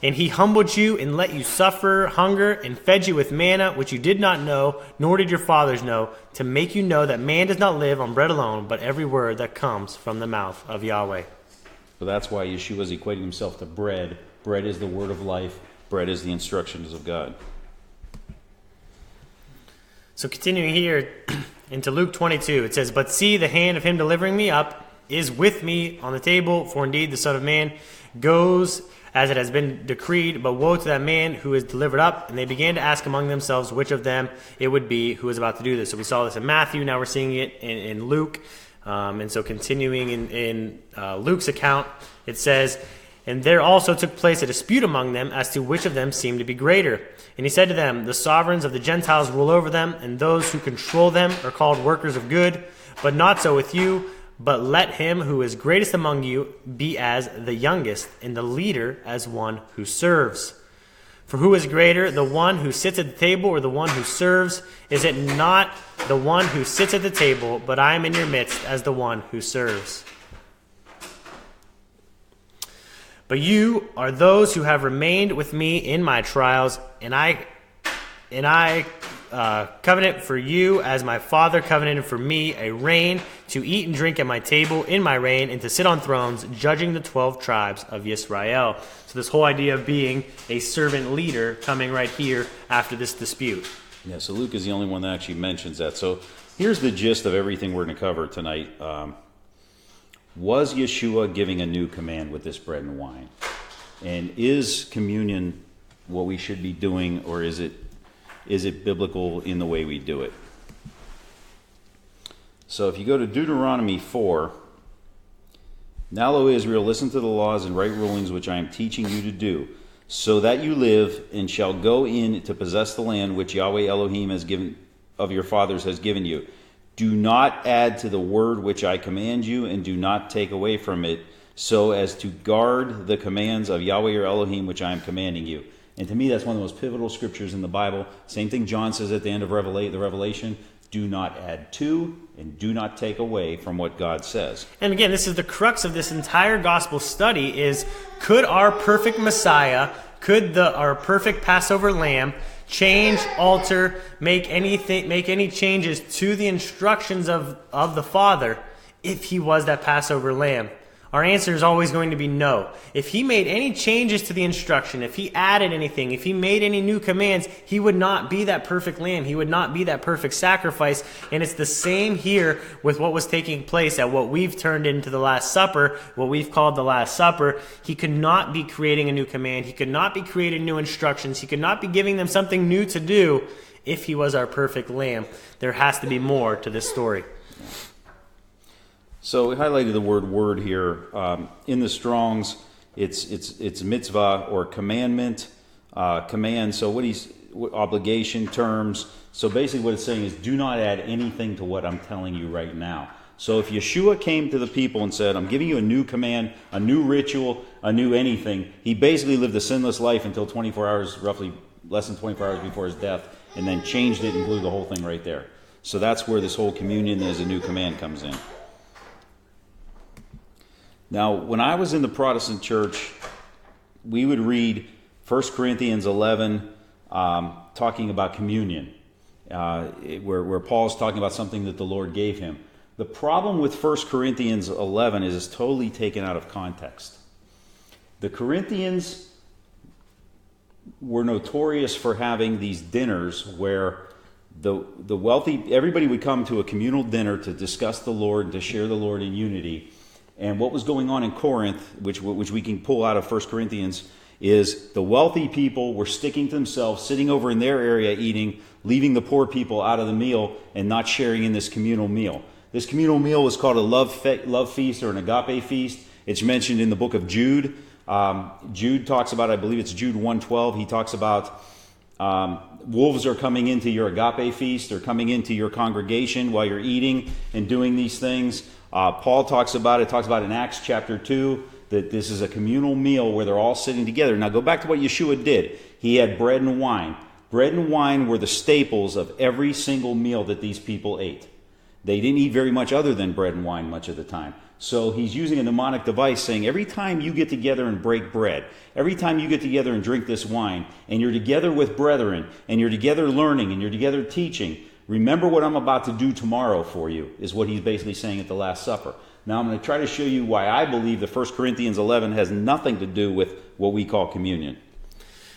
And he humbled you and let you suffer hunger and fed you with manna, which you did not know, nor did your fathers know, to make you know that man does not live on bread alone, but every word that comes from the mouth of Yahweh." So that's why Yeshua is equating himself to bread. Bread is the word of life. Bread is the instructions of God. So continuing here into Luke 22, it says, "But see, the hand of him delivering me up is with me on the table, for indeed the Son of Man goes as it has been decreed, but woe to that man who is delivered up." And they began to ask among themselves which of them it would be who was about to do this. So we saw this in Matthew, now we're seeing it in Luke. And so continuing in Luke's account, it says, "And there also took place a dispute among them as to which of them seemed to be greater. And he said to them, the sovereigns of the Gentiles rule over them, and those who control them are called workers of good. But not so with you. But let him who is greatest among you be as the youngest, and the leader as one who serves. For who is greater, the one who sits at the table or the one who serves? Is it not the one who sits at the table? But I am in your midst as the one who serves. But you are those who have remained with me in my trials, and I covenant for you as my Father covenanted for me a reign, to eat and drink at my table in my reign, and to sit on thrones judging the 12 tribes of Yisrael." So this whole idea of being a servant leader coming right here after this dispute. Yeah, so Luke is the only one that actually mentions that. So here's the gist of everything we're going to cover tonight. Was Yeshua giving a new command with this bread and wine? And is communion what we should be doing, or is it biblical in the way we do it? So if you go to Deuteronomy 4, now, O Israel, listen to the laws and right rulings which I am teaching you to do, so that you live and shall go in to possess the land which Yahweh Elohim has given of your fathers has given you. Do not add to the word which I command you, and do not take away from it, so as to guard the commands of Yahweh your Elohim which I am commanding you. And to me, that's one of the most pivotal scriptures in the Bible. Same thing John says at the end of the Revelation. Do not add to and do not take away from what God says. And again, this is the crux of this entire gospel study is, could our perfect Messiah, could our perfect Passover lamb change, alter, make any changes to the instructions of the Father if he was that Passover lamb? Our answer is always going to be no. If he made any changes to the instruction, if he added anything, if he made any new commands, he would not be that perfect lamb. He would not be that perfect sacrifice. And it's the same here with what was taking place at what we've turned into the Last Supper, what we've called the Last Supper. He could not be creating a new command. He could not be creating new instructions. He could not be giving them something new to do if he was our perfect lamb. There has to be more to this story. So we highlighted the word here. In the Strongs, it's mitzvah or commandment, command. So what obligation terms. So basically what it's saying is, do not add anything to what I'm telling you right now. So if Yeshua came to the people and said, I'm giving you a new command, a new ritual, a new anything, he basically lived a sinless life until 24 hours, roughly less than 24 hours before his death, and then changed it and blew the whole thing right there. So that's where this whole communion as a new command comes in. Now, when I was in the Protestant church, we would read 1 Corinthians 11 talking about communion, where Paul's talking about something that the Lord gave him. The problem with 1 Corinthians 11 is it's totally taken out of context. The Corinthians were notorious for having these dinners where the wealthy, everybody would come to a communal dinner to discuss the Lord and to share the Lord in unity. And what was going on in Corinth, which we can pull out of 1 Corinthians, is the wealthy people were sticking to themselves, sitting over in their area eating, leaving the poor people out of the meal and not sharing in this communal meal. This communal meal was called a love feast or an agape feast. It's mentioned in the book of Jude. Jude talks about, I believe it's Jude 1:12, he talks about wolves are coming into your agape feast or coming into your congregation while you're eating and doing these things. Paul talks about in Acts chapter 2 that this is a communal meal where they're all sitting together. Now go back to what Yeshua did. He had bread and wine. Bread and wine were the staples of every single meal that these people ate. They didn't eat very much other than bread and wine much of the time. So he's using a mnemonic device saying every time you get together and break bread, every time you get together and drink this wine, and you're together with brethren, and you're together learning, and you're together teaching, remember what I'm about to do tomorrow for you, is what he's basically saying at the Last Supper. Now I'm going to try to show you why I believe that 1 Corinthians 11 has nothing to do with what we call communion.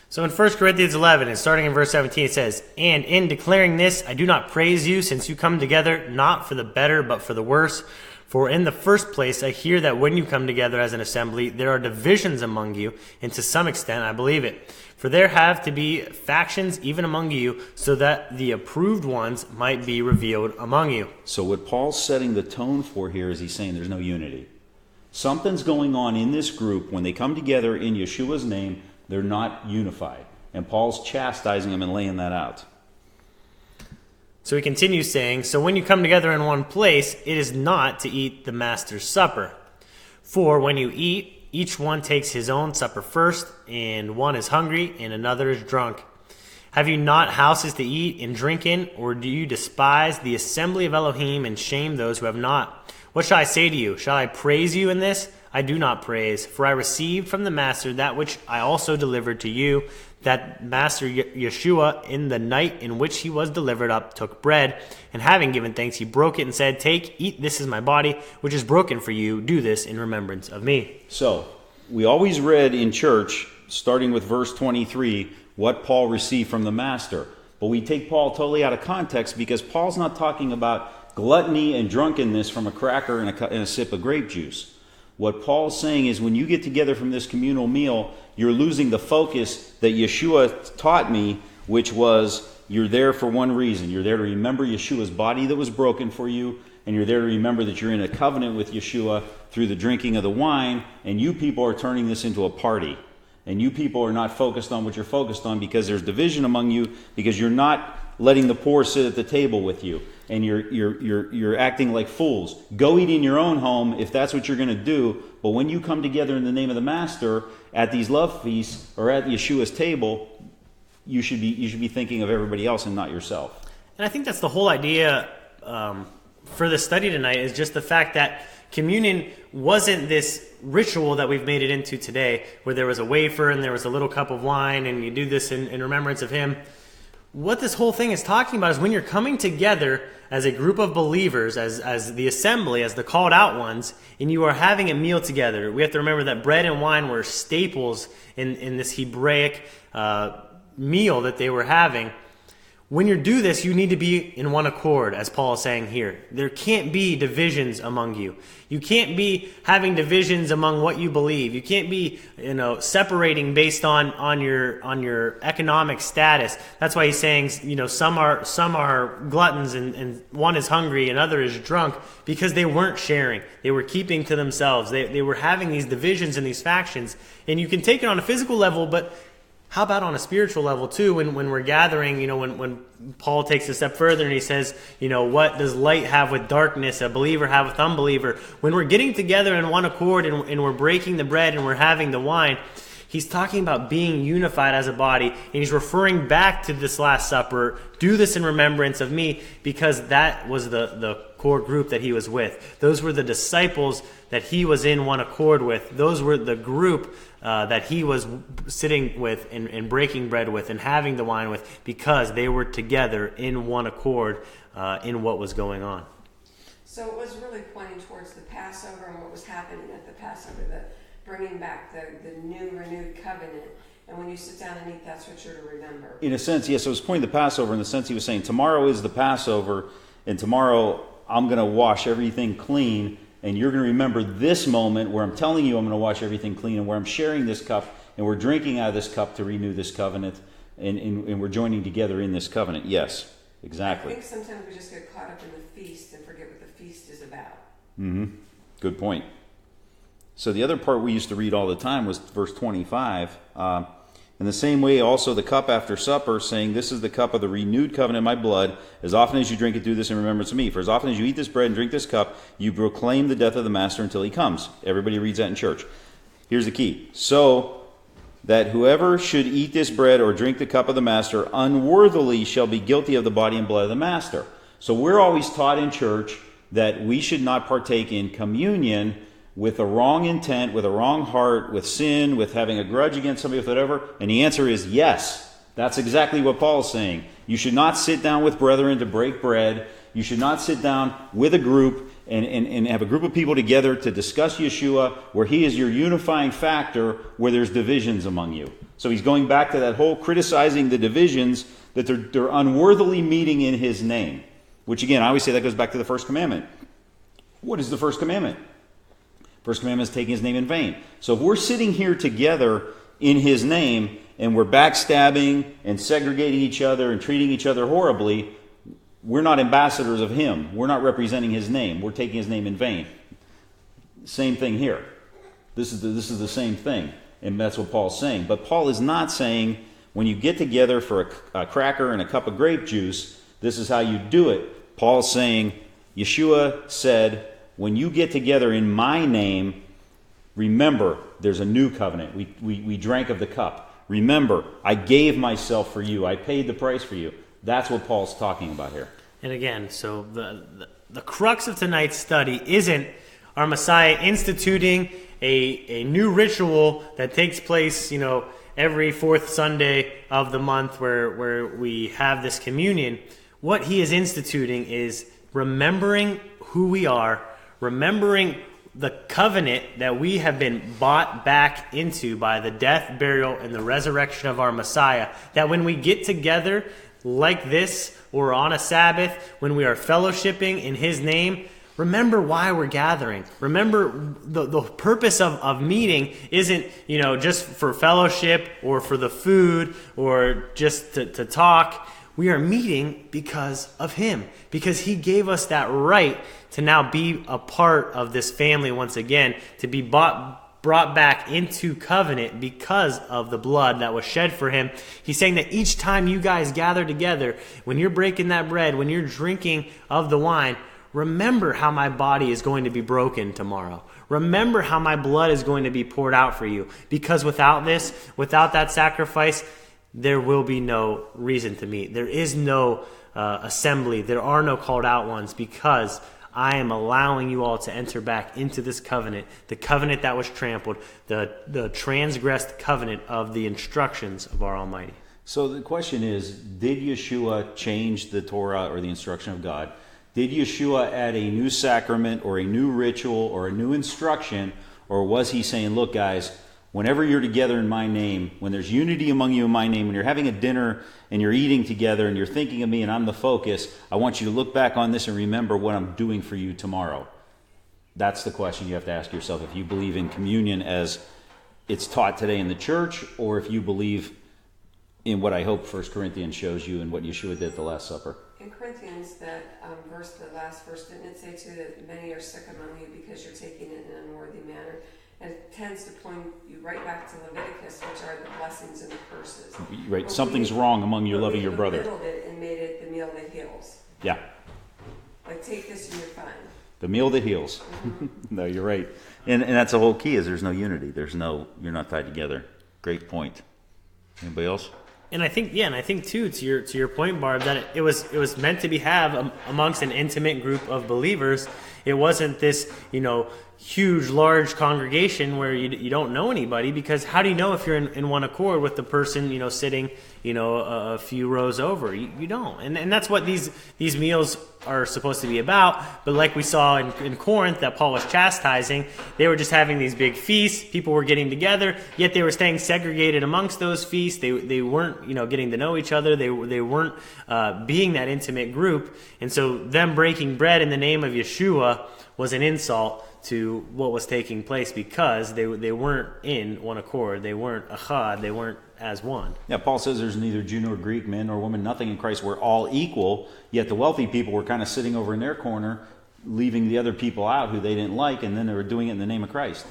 So in 1 Corinthians 11, and starting in verse 17, it says, And in declaring this, I do not praise you, since you come together, not for the better, but for the worse. For in the first place, I hear that when you come together as an assembly, there are divisions among you, and to some extent I believe it. For there have to be factions even among you, so that the approved ones might be revealed among you. So what Paul's setting the tone for here is he's saying there's no unity. Something's going on in this group. When they come together in Yeshua's name, they're not unified. And Paul's chastising them and laying that out. So he continues saying, So when you come together in one place, it is not to eat the Master's Supper. For when you eat, each one takes his own supper first, and one is hungry, and another is drunk. Have you not houses to eat and drink in, or do you despise the assembly of Elohim and shame those who have not? What shall I say to you? Shall I praise you in this? I do not praise, for I received from the Master that which I also delivered to you, that Master Yeshua, in the night in which he was delivered up, took bread, and having given thanks, he broke it and said, Take, eat, this is my body, which is broken for you. Do this in remembrance of me. So, we always read in church, starting with verse 23, what Paul received from the Master. But we take Paul totally out of context because Paul's not talking about gluttony and drunkenness from a cracker and a sip of grape juice. What Paul's saying is when you get together from this communal meal, you're losing the focus that Yeshua taught me, which was you're there for one reason. You're there to remember Yeshua's body that was broken for you, and you're there to remember that you're in a covenant with Yeshua through the drinking of the wine, and you people are turning this into a party. And you people are not focused on what you're focused on because there's division among you, because you're not letting the poor sit at the table with you, and you're acting like fools. Go eat in your own home if that's what you're going to do, but when you come together in the name of the Master at these love feasts or at Yeshua's table, you should be thinking of everybody else and not yourself. And I think that's the whole idea for the study tonight, is just the fact that communion wasn't this ritual that we've made it into today, where there was a wafer and there was a little cup of wine and you do this in remembrance of him. What this whole thing is talking about is when you're coming together as a group of believers, as the assembly, as the called out ones, and you are having a meal together. We have to remember that bread and wine were staples in this Hebraic meal that they were having. When you do this, you need to be in one accord, as Paul is saying here. There can't be divisions among you. You can't be having divisions among what you believe. You can't be, separating based on your economic status. That's why he's saying, some are gluttons and one is hungry and other is drunk, because they weren't sharing. They were keeping to themselves. They were having these divisions and these factions. And you can take it on a physical level, but how about on a spiritual level too, when we're gathering, when Paul takes a step further and he says, what does light have with darkness, a believer have with unbeliever? When we're getting together in one accord and we're breaking the bread and we're having the wine, he's talking about being unified as a body, and he's referring back to this Last Supper. Do this in remembrance of me, because that was the core group that he was with. Those were the disciples that he was in one accord with. Those were the group that he was sitting with and breaking bread with and having the wine with, because they were together in one accord in what was going on. So it was really pointing towards the Passover and what was happening at the Passover, the bringing back the new renewed covenant. And when you sit down and eat, that's what you're to remember. In a sense, yes, it was pointing to Passover in the sense he was saying, tomorrow is the Passover, and tomorrow I'm going to wash everything clean, and you're going to remember this moment where I'm telling you I'm going to wash everything clean, and where I'm sharing this cup, and we're drinking out of this cup to renew this covenant, and we're joining together in this covenant. Yes, exactly. I think sometimes we just get caught up in the feast and forget what the feast is about. Mm-hmm. Good point. So the other part we used to read all the time was verse 25. In the same way, also the cup after supper, saying, this is the cup of the renewed covenant in my blood. As often as you drink it, do this in remembrance of me. For as often as you eat this bread and drink this cup, you proclaim the death of the Master until he comes. Everybody reads that in church. Here's the key. So that whoever should eat this bread or drink the cup of the Master unworthily shall be guilty of the body and blood of the Master. So we're always taught in church that we should not partake in communion with a wrong intent, with a wrong heart, with sin, with having a grudge against somebody, with whatever. And the answer is yes. That's exactly what Paul's saying. You should not sit down with brethren to break bread. You should not sit down with a group and have a group of people together to discuss Yeshua, where he is your unifying factor, where there's divisions among you. So he's going back to that whole criticizing the divisions, that they're unworthily meeting in his name. Which again, I always say that goes back to the first commandment. What is the first commandment? First commandment is taking his name in vain. So if we're sitting here together in his name and we're backstabbing and segregating each other and treating each other horribly, we're not ambassadors of him. We're not representing his name. We're taking his name in vain. Same thing here. This is the same thing. And that's what Paul's saying. But Paul is not saying when you get together for a cracker and a cup of grape juice, this is how you do it. Paul's saying, Yeshua said, when you get together in my name, remember there's a new covenant. We drank of the cup. Remember, I gave myself for you. I paid the price for you. That's what Paul's talking about here. And again, so the crux of tonight's study isn't our Messiah instituting a new ritual that takes place, every fourth Sunday of the month where we have this communion. What he is instituting is remembering who we are, remembering the covenant that we have been bought back into by the death, burial, and the resurrection of our Messiah. That when we get together, like this, or on a Sabbath, when we are fellowshipping in his name, remember why we're gathering. Remember the purpose of meeting isn't, just for fellowship or for the food or just to talk. We are meeting because of him, because he gave us that right to now be a part of this family once again, to be brought back into covenant because of the blood that was shed for him. He's saying that each time you guys gather together, when you're breaking that bread, when you're drinking of the wine, remember how my body is going to be broken tomorrow. Remember how my blood is going to be poured out for you. Because without this, without that sacrifice, there will be no reason to meet. There is no assembly. There are no called out ones, because I am allowing you all to enter back into this covenant, the covenant that was trampled, the transgressed covenant of the instructions of our Almighty. So the question is, did Yeshua change the Torah or the instruction of God? Did Yeshua add a new sacrament or a new ritual or a new instruction? Or was he saying, look guys, whenever you're together in my name, when there's unity among you in my name, when you're having a dinner and you're eating together and you're thinking of me and I'm the focus, I want you to look back on this and remember what I'm doing for you tomorrow. That's the question you have to ask yourself, if you believe in communion as it's taught today in the church, or if you believe in what I hope 1 Corinthians shows you and what Yeshua did at the Last Supper. In Corinthians, that the last verse, didn't it say too that many are sick among you because you're taking it in an unworthy manner? And it tends to point you right back to Leviticus, which are the blessings and the curses. Right, something's wrong among you loving your brother. We belittled it and made it the meal that heals. Yeah. Like, take this and you're fine. The meal that heals. Mm-hmm. No, you're right. And that's the whole key, is there's no unity. You're not tied together. Great point. Anybody else? And I think too, to your point, Barb, that it was meant to be amongst an intimate group of believers. It wasn't this, huge, large congregation where you don't know anybody, because how do you know if you're in one accord with the person, sitting, a few rows over? You don't. And that's what these meals are supposed to be about. But like we saw in Corinth that Paul was chastising, they were just having these big feasts. People were getting together, yet they were staying segregated amongst those feasts. They weren't, getting to know each other. They weren't being that intimate group. And so them breaking bread in the name of Yeshua was an insult to what was taking place, because they weren't in one accord. They weren't achad. They weren't as one. Yeah, Paul says there's neither Jew nor Greek, man nor woman, nothing in Christ. We're all equal, yet the wealthy people were kind of sitting over in their corner, leaving the other people out who they didn't like, and then they were doing it in the name of Christ,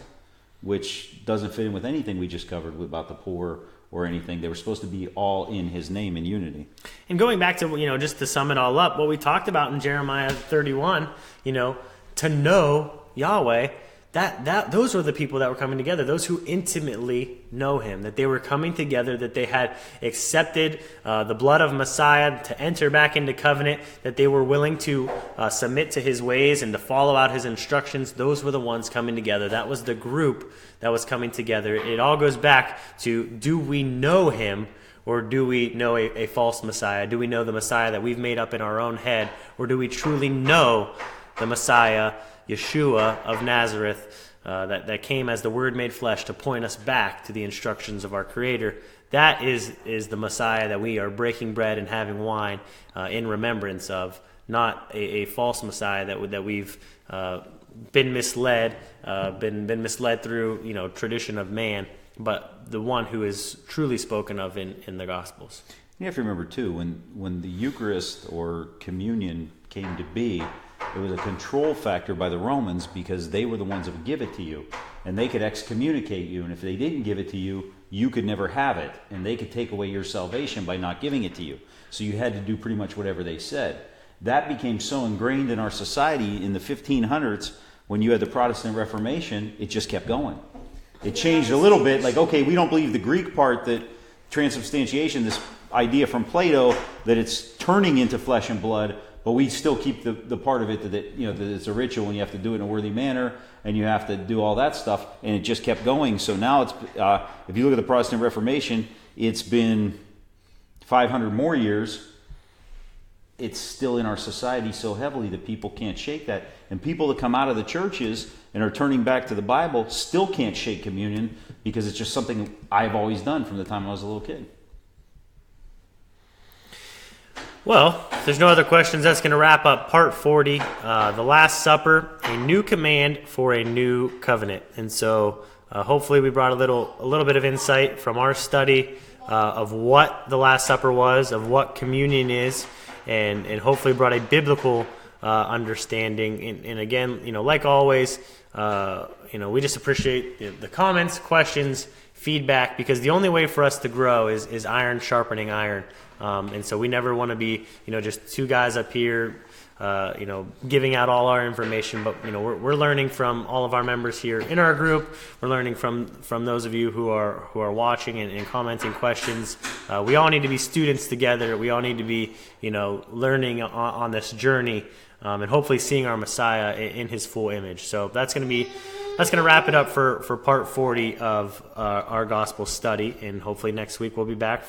which doesn't fit in with anything we just covered about the poor or anything. They were supposed to be all in his name in unity. And going back to, just to sum it all up, what we talked about in Jeremiah 31, to know Yahweh, that those were the people that were coming together, those who intimately know him, that they were coming together, that they had accepted the blood of Messiah to enter back into covenant, that they were willing to submit to his ways and to follow out his instructions. Those were the ones coming together. That was the group that was coming together. It all goes back to, do we know him, or do we know a false Messiah? Do we know the Messiah that we've made up in our own head, or do we truly know the Messiah, Yeshua of Nazareth, that came as the Word made flesh to point us back to the instructions of our Creator? That is the Messiah that we are breaking bread and having wine in remembrance of, not a false Messiah that we've been misled through tradition of man, but the one who is truly spoken of in the Gospels. You have to remember too, when the Eucharist or communion came to be, it was a control factor by the Romans, because they were the ones that would give it to you, and they could excommunicate you, and if they didn't give it to you, you could never have it, and they could take away your salvation by not giving it to you. So you had to do pretty much whatever they said. That became so ingrained in our society in the 1500s, when you had the Protestant Reformation, it just kept going. It changed a little bit, like, okay, we don't believe the Greek part, that transubstantiation, this idea from Plato that it's turning into flesh and blood, but we still keep the part of it that it's a ritual and you have to do it in a worthy manner and you have to do all that stuff, and it just kept going. So now it's if you look at the Protestant Reformation, it's been 500 more years. It's still in our society so heavily that people can't shake that. And people that come out of the churches and are turning back to the Bible still can't shake communion, because it's just something I've always done from the time I was a little kid. Well, if there's no other questions, that's going to wrap up part 40, the Last Supper, a new command for a new covenant. And so hopefully we brought a little bit of insight from our study of what the Last Supper was, of what communion is, and hopefully brought a biblical understanding. And again, like always, we just appreciate the comments, questions, feedback, because the only way for us to grow is iron sharpening iron. And so we never want to be, just two guys up here, giving out all our information. But, we're learning from all of our members here in our group. We're learning from those of you who are watching and commenting questions. We all need to be students together. We all need to be, learning on this journey, and hopefully seeing our Messiah in his full image. So that's going to wrap it up for part 40 of our gospel study. And hopefully next week we'll be back